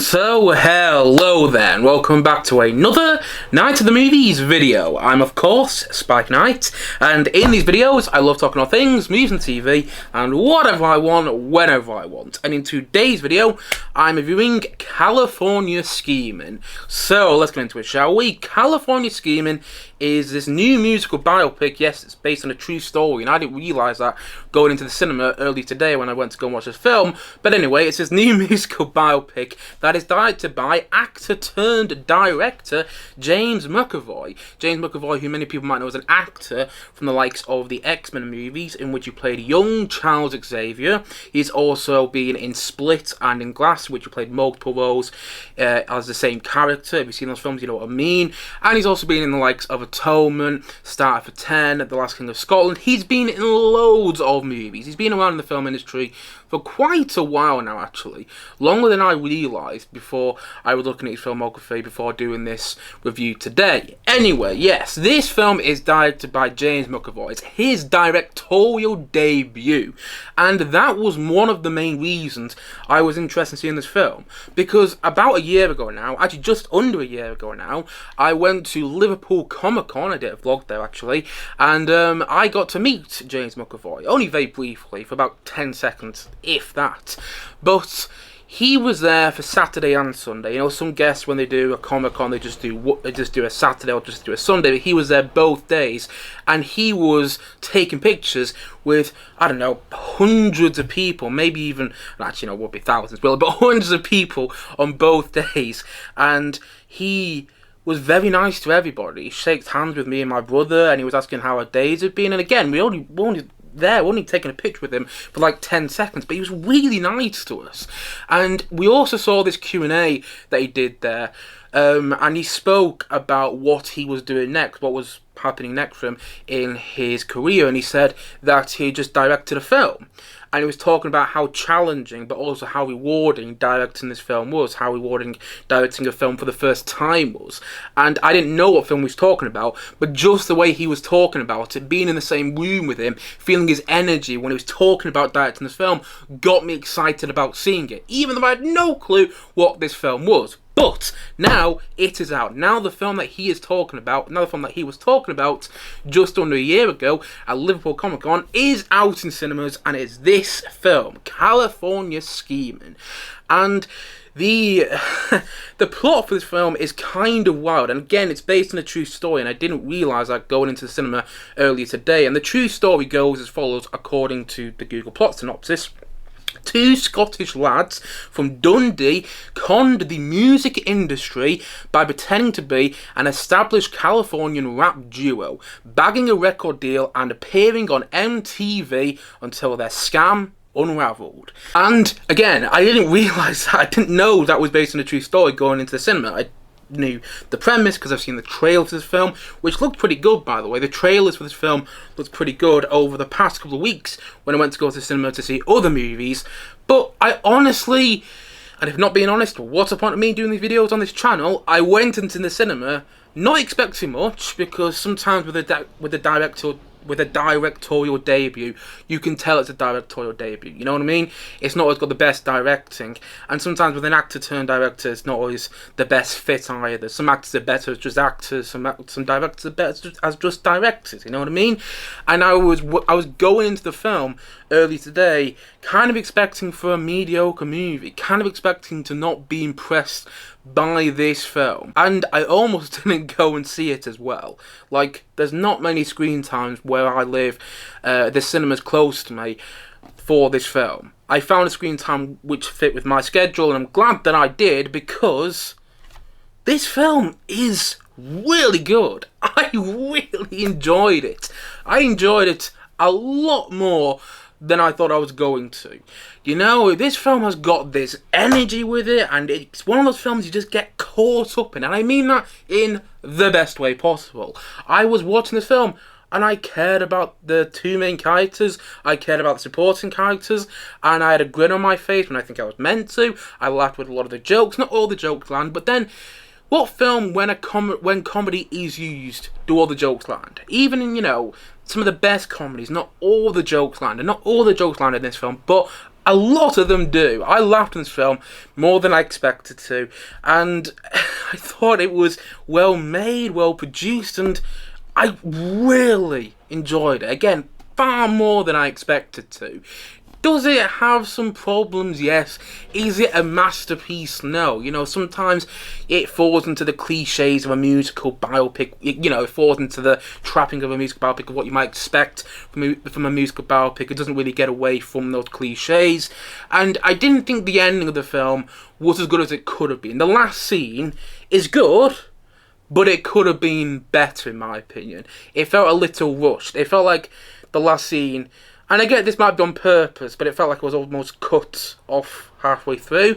So hello then, welcome back to another Night of the Movies video. I'm of course Spike Knight, and in these videos I love talking about things, movies and TV, and whatever I want, whenever I want. And in today's video, I'm reviewing California Schemin'. So let's get into it, shall we? California Schemin' is this new musical biopic. Yes, it's based on a true story, and I didn't realise that going into the cinema early today when I went to go and watch this film. But anyway, it's this new musical biopic that is directed by actor-turned-director James McAvoy. James McAvoy, who many people might know as an actor from the likes of the X-Men movies, in which he played young Charles Xavier. He's also been in Split and in Glass, which he played multiple roles as the same character. If you've seen those films, you know what I mean. And he's also been in the likes of Atonement, Starter for 10, The Last King of Scotland. He's been in loads of movies. He's been around in the film industry for quite a while now, actually. Longer than I realised before I was looking at his filmography before doing this review today. Anyway, yes, this film is directed by James McAvoy. It's his directorial debut. And that was one of the main reasons I was interested in seeing this film. Because about a year ago now, actually just under a year ago now, I went to Liverpool Comic Con. I did a vlog there actually. And I got to meet James McAvoy. Only very briefly, for about 10 seconds, if that. But he was there for Saturday and Sunday. You know, some guests, when they do a Comic-Con, they just do a Saturday or just do a Sunday. But he was there both days, and he was taking pictures with, I don't know, hundreds of people, maybe even, actually, no, it would be thousands, but hundreds of people on both days. And he was very nice to everybody. He shakes hands with me and my brother, and he was asking how our days had been. And again, we're only taking a picture with him for like 10 seconds, but he was really nice to us. And we also saw this Q&A that he did there, and he spoke about what he was doing next, what was happening next for him in his career. And he said that he just directed a film, and he was talking about how challenging but also how rewarding directing this film was, how rewarding directing a film for the first time was. And I didn't know what film he was talking about, but just the way he was talking about it, being in the same room with him, feeling his energy when he was talking about directing this film, got me excited about seeing it, even though I had no clue what this film was. But now it is out. Now the film that he is talking about, another film that he was talking about just under a year ago at Liverpool Comic Con, is out in cinemas, and it's this film, California Schemin'. And the plot for this film is kind of wild, and again, it's based on a true story, and I didn't realise that going into the cinema earlier today. And the true story goes as follows, according to the Google plot synopsis. Two Scottish lads from Dundee conned the music industry by pretending to be an established Californian rap duo, bagging a record deal and appearing on MTV until their scam unravelled. And again, I didn't realise that. I didn't know that was based on a true story going into the cinema. I knew the premise because I've seen the trailer for this film, which looked pretty good, by the way. The trailers for this film looked pretty good over the past couple of weeks when I went to go to the cinema to see other movies. But I honestly, and if not being honest, what's the point of me doing these videos on this channel? I went into the cinema not expecting much, because sometimes with a directorial debut, you can tell it's a directorial debut, you know what I mean? It's not always got the best directing, and sometimes with an actor-turned-director, it's not always the best fit either. Some actors are better as just actors, some directors are better as just directors, you know what I mean? And I was going into the film early today kind of expecting for a mediocre movie, kind of expecting to not be impressed by this film, and I almost didn't go and see it as well. Like, there's not many screen times where I live, the cinemas close to me, for this film. I found a screen time which fit with my schedule, and I'm glad that I did, because this film is really good. I really enjoyed it. I enjoyed it a lot more than I thought I was going to. You know, this film has got this energy with it, and it's one of those films you just get caught up in, and I mean that in the best way possible. I was watching this film, and I cared about the two main characters, I cared about the supporting characters, and I had a grin on my face when I think I was meant to. I laughed with a lot of the jokes, not all the jokes land, but then, what film, when comedy is used, do all the jokes land? Even in, you know, some of the best comedies, not all the jokes land, and not all the jokes land in this film, but A lot of them do. I laughed in this film more than I expected to, and I thought it was well made, well produced, and I really enjoyed it. Again, far more than I expected to. Does it have some problems? Yes. Is it a masterpiece? No. You know, sometimes it falls into the cliches of a musical biopic. You know, it falls into the trapping of a musical biopic of what you might expect from a musical biopic. It doesn't really get away from those cliches. And I didn't think the ending of the film was as good as it could have been. The last scene is good, but it could have been better, in my opinion. It felt a little rushed. It felt like the last scene... And I get this might be on purpose, but it felt like it was almost cut off halfway through.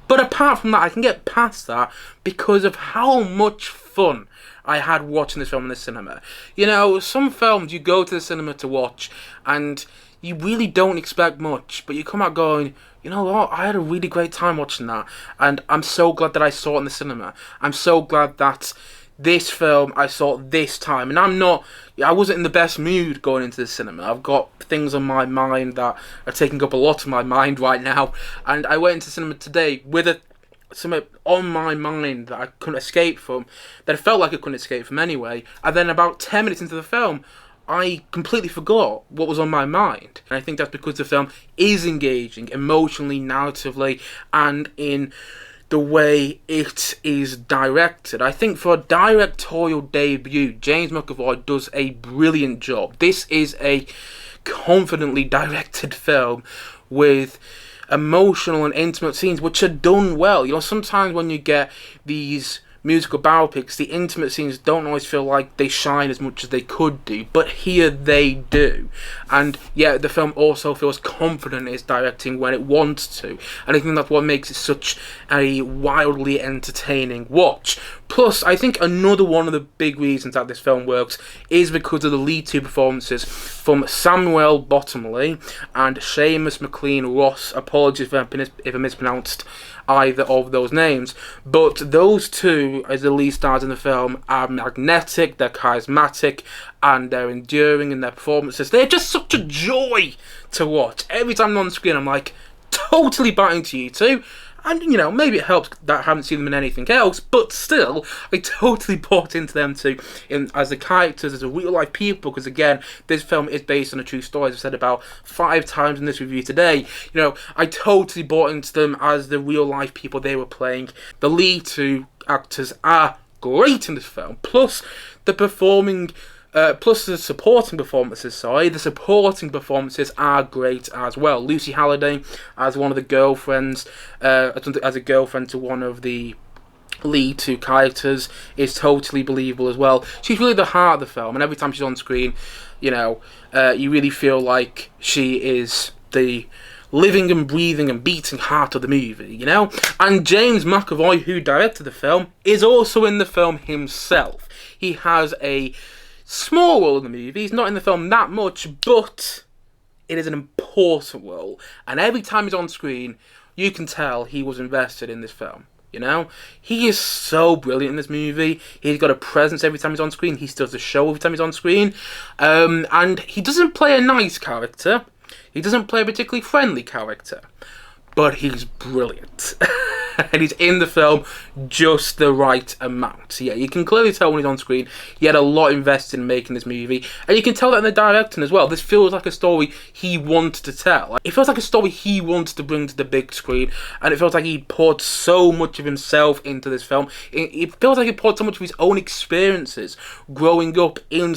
But apart from that, I can get past that because of how much fun I had watching this film in the cinema. You know, some films you go to the cinema to watch and you really don't expect much, but you come out going, you know what, I had a really great time watching that. And I'm so glad that I saw it in the cinema. I'm so glad that this film I saw this time, and I wasn't in the best mood going into the cinema. I've got things on my mind that are taking up a lot of my mind right now, and I went into cinema today with something on my mind that I couldn't escape from, that I felt like I couldn't escape from anyway, and then about 10 minutes into the film, I completely forgot what was on my mind. And I think that's because the film is engaging emotionally, narratively, and in the way it is directed. I think for a directorial debut, James McAvoy does a brilliant job. This is a confidently directed film with emotional and intimate scenes which are done well. You know, sometimes when you get these musical biopics, the intimate scenes don't always feel like they shine as much as they could do, but here they do. And yeah, the film also feels confident in its directing when it wants to, and I think that's what makes it such a wildly entertaining watch. Plus, I think another one of the big reasons that this film works is because of the lead two performances from Samuel Bottomley and Seamus McLean-Ross. Apologies if I mispronounced either of those names, but those two as the lead stars in the film are magnetic, they're charismatic, and they're enduring in their performances. They're just such a joy to watch. Every time they're on screen, I'm like, totally biting to you two. And, you know, maybe it helps that I haven't seen them in anything else, but still, I totally bought into them too, as the characters, as a real-life people, because, again, this film is based on a true story, as I've said about 5 times in this review today. You know, I totally bought into them as the real-life people they were playing. The lead two actors are great in this film, plus the supporting performances, the supporting performances are great as well. Lucy Halliday as one of the girlfriends, as a girlfriend to one of the lead two characters, is totally believable as well. She's really the heart of the film, and every time she's on screen, you know, you really feel like she is the living and breathing and beating heart of the movie, you know? And James McAvoy, who directed the film, is also in the film himself. He has a small role in the movie. He's not in the film that much, but it is an important role. And every time he's on screen, you can tell he was invested in this film. You know, he is so brilliant in this movie. He's got a presence every time he's on screen. He does the show every time he's on screen. And he doesn't play a nice character. He doesn't play a particularly friendly character. But he's brilliant. And he's in the film just the right amount. So yeah, you can clearly tell when he's on screen, he had a lot invested in making this movie. And you can tell that in the directing as well. This feels like a story he wanted to tell. It feels like a story he wanted to bring to the big screen. And it feels like he poured so much of himself into this film. It feels like he poured so much of his own experiences growing up in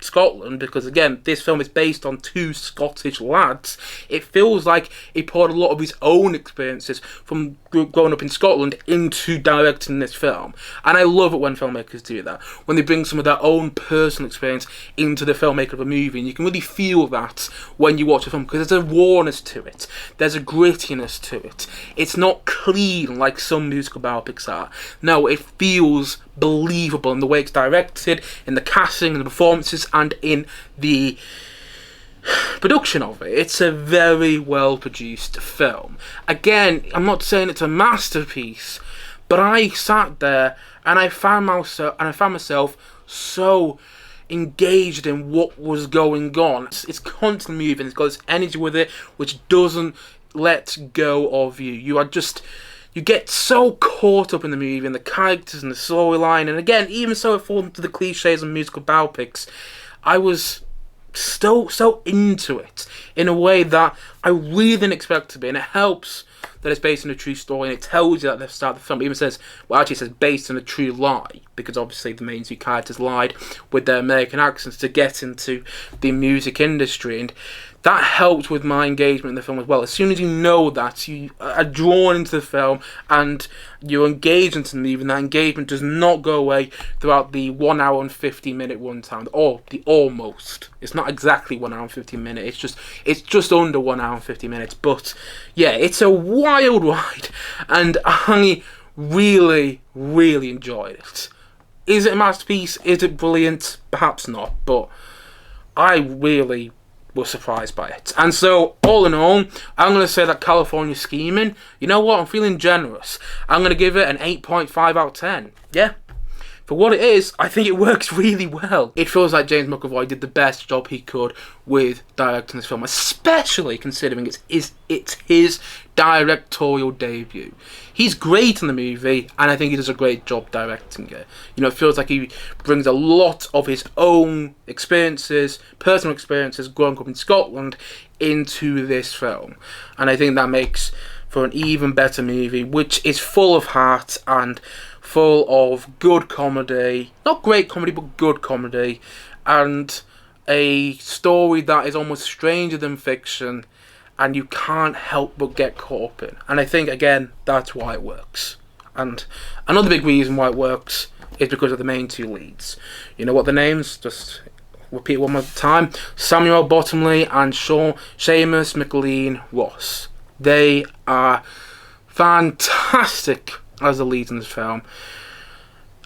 Scotland, because again, this film is based on 2 Scottish lads. It feels like he poured a lot of his own experiences from growing up in Scotland into directing this film. And I love it when filmmakers do that, when they bring some of their own personal experience into the filmmaking of a movie, and you can really feel that when you watch a film, because there's a rawness to it, there's a grittiness to it. It's not clean like some musical biopics are. No, it feels believable in the way it's directed, in the casting, in the performances, and in the production of it. It's a very well produced film. Again, I'm not saying it's a masterpiece, but I sat there and I found myself so engaged in what was going on. It's constantly moving. It's got this energy with it which doesn't let go of you. You get so caught up in the movie and the characters and the storyline, and again, even so it falls into the cliches and musical biopics, I was so into it in a way that I really didn't expect to be, and it helps that it's based on a true story, and it tells you at the start of the film. It even says, well, actually it says based on a true lie, because obviously the main two characters lied with their American accents to get into the music industry, and that helped with my engagement in the film as well. As soon as you know that, you are drawn into the film and you're engaged into the movie, and that engagement does not go away throughout the 1 hour and 50-minute runtime, or the almost. It's not exactly 1 hour and 50 minutes. It's just under 1 hour and 50 minutes. But yeah, it's a wild ride, and I really, really enjoyed it. Is it a masterpiece? Is it brilliant? Perhaps not, but I really was surprised by it. And so, all in all, I'm going to say that California Schemin', you know what, I'm feeling generous. I'm going to give it an 8.5 out of 10. Yeah. For what it is, I think it works really well. It feels like James McAvoy did the best job he could with directing this film, especially considering it's his directorial debut. He's great in the movie, and I think he does a great job directing it. You know, it feels like he brings a lot of his own experiences, personal experiences, growing up in Scotland, into this film. And I think that makes for an even better movie, which is full of heart and full of good comedy. Not great comedy, but good comedy. And a story that is almost stranger than fiction, and you can't help but get caught up in. And I think, again, that's why it works. And another big reason why it works is because of the main two leads. You know what the names? Just repeat one more time. Samuel Bottomley and Seamus McAvoy. They are fantastic as the leads in this film.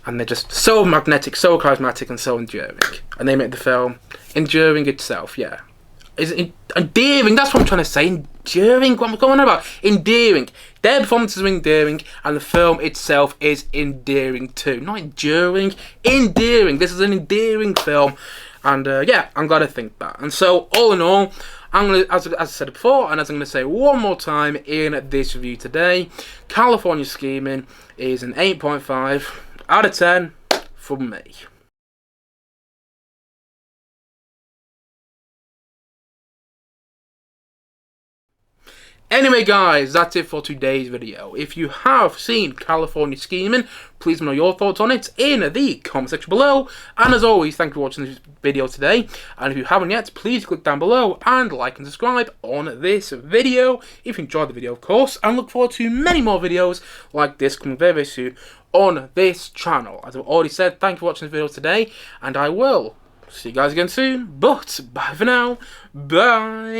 And they're just so magnetic, so charismatic, and so enduring. And they make the film enduring itself, yeah. Is it endearing? That's what I'm trying to say. Enduring? What am I going on about? Endearing. Their performances are endearing, and the film itself is endearing too. Not enduring, endearing. This is an endearing film, and yeah, I'm glad I think that. And so, all in all, I'm gonna, as I said before, and as I'm gonna say one more time in this review today, California Schemin' is an 8.5 out of 10 from me. Anyway guys, that's it for today's video. If you have seen California Schemin', please let me know your thoughts on it in the comment section below. And as always, thank you for watching this video today. And if you haven't yet, please click down below and like and subscribe on this video if you enjoyed the video, of course. And look forward to many more videos like this coming very, very soon on this channel. As I've already said, thank you for watching this video today, and I will see you guys again soon. But bye for now. Bye.